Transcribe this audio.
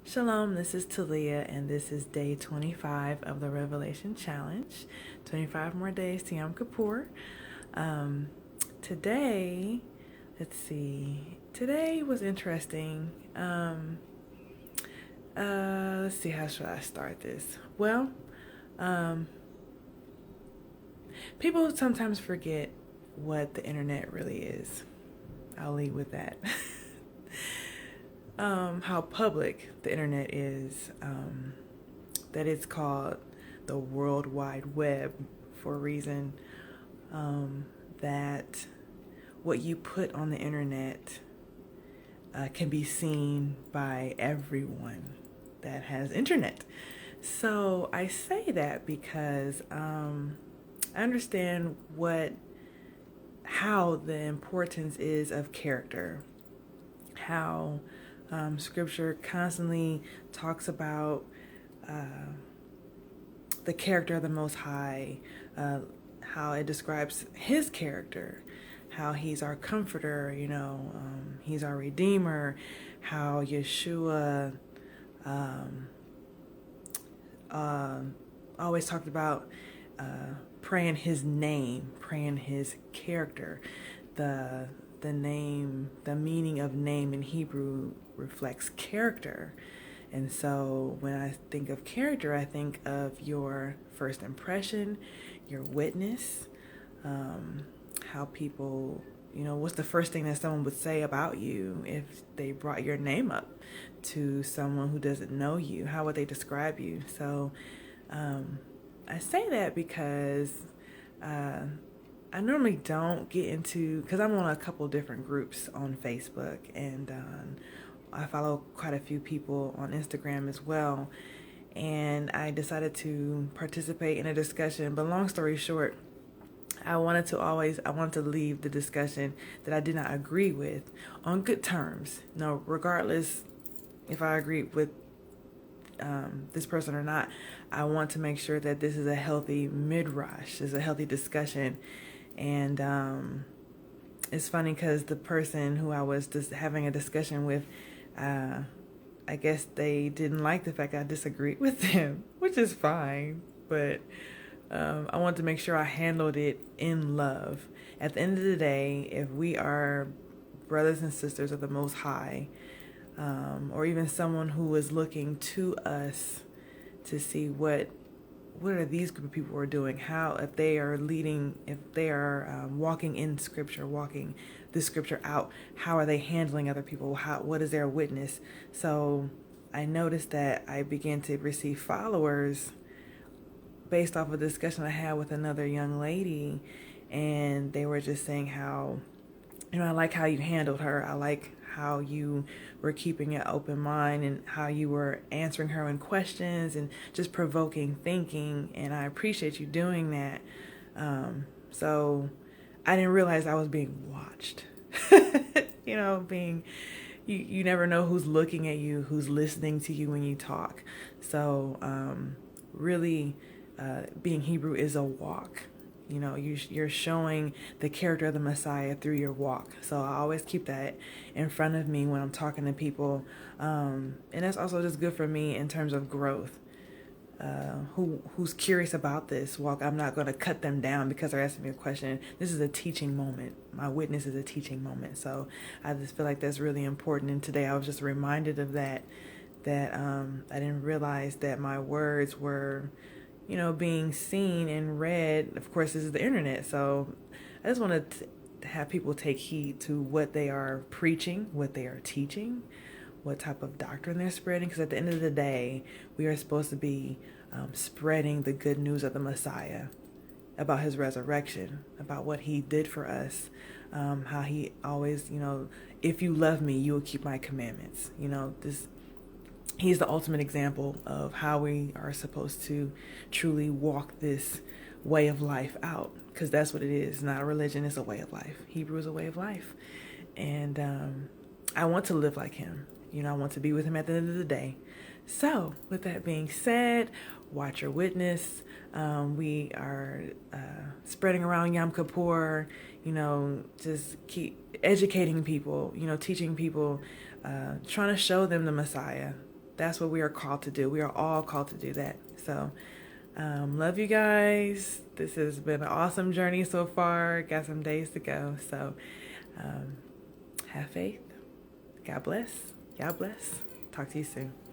Shalom, this is Talia, and this is day 25 of the Revelation Challenge. 25 more days to Yom Kippur. Today, today was interesting. Let's see, how should I start this? Well, people sometimes forget what the internet really is. I'll lead with that. How public the internet is, that it's called the World Wide Web for a reason, that what you put on the internet can be seen by everyone that has internet. So I say that because I understand how the importance is of character, how Scripture constantly talks about the character of the Most High, how it describes His character, how He's our comforter, He's our Redeemer, how Yeshua always talked about praying His name, praying His character. The name, the meaning of name in Hebrew reflects character. And so when I think of character, I think of your first impression, your witness, how people, what's the first thing that someone would say about you if they brought your name up to someone who doesn't know you? How would they describe you? So I say that because I normally don't get into, because I'm on a couple different groups on Facebook, and I follow quite a few people on Instagram as well. And I decided to participate in a discussion. But long story short, I wanted to leave the discussion that I did not agree with on good terms. No, regardless if I agree with this person or not, I want to make sure that this is a healthy midrash, is a healthy discussion. And it's funny because the person who I was just having a discussion with, I guess they didn't like the fact I disagreed with them, which is fine. But I want to make sure I handled it in love. At the end of the day, if we are brothers and sisters of the Most High, or even someone who is looking to us to see what are these group of people who are doing, how, if they are leading, if they are walking in Scripture, walking the Scripture out, how are they handling other people? What is their witness? So I noticed that I began to receive followers based off of a discussion I had with another young lady, and they were just saying how, I like how you handled her. I like how you were keeping an open mind and how you were answering her in questions and just provoking thinking. And I appreciate you doing that. So I didn't realize I was being watched. You never know who's looking at you, who's listening to you when you talk. So really, being Hebrew is a walk. You're showing the character of the Messiah through your walk. So I always keep that in front of me when I'm talking to people. And that's also just good for me in terms of growth. Who's curious about this walk, I'm not going to cut them down because they're asking me a question. This is a teaching moment. My witness is a teaching moment. So I just feel like that's really important. And today I was just reminded of that I didn't realize that my words were being seen and read. Of course, this is the internet, so I just want to have people take heed to what they are preaching, what they are teaching, what type of doctrine they're spreading, because at the end of the day, we are supposed to be spreading the good news of the Messiah, about His resurrection, about what He did for us, how He always, if you love me, you will keep my commandments. He's the ultimate example of how we are supposed to truly walk this way of life out, because that's what it is. It's not a religion, it's a way of life. Hebrew is a way of life. And I want to live like Him. I want to be with Him at the end of the day. So with that being said, watch your witness. We are spreading around Yom Kippur, just keep educating people, teaching people, trying to show them the Messiah. That's what we are called to do. We are all called to do that. So, love you guys. This has been an awesome journey so far. Got some days to go. So, have faith. God bless. God bless. Talk to you soon.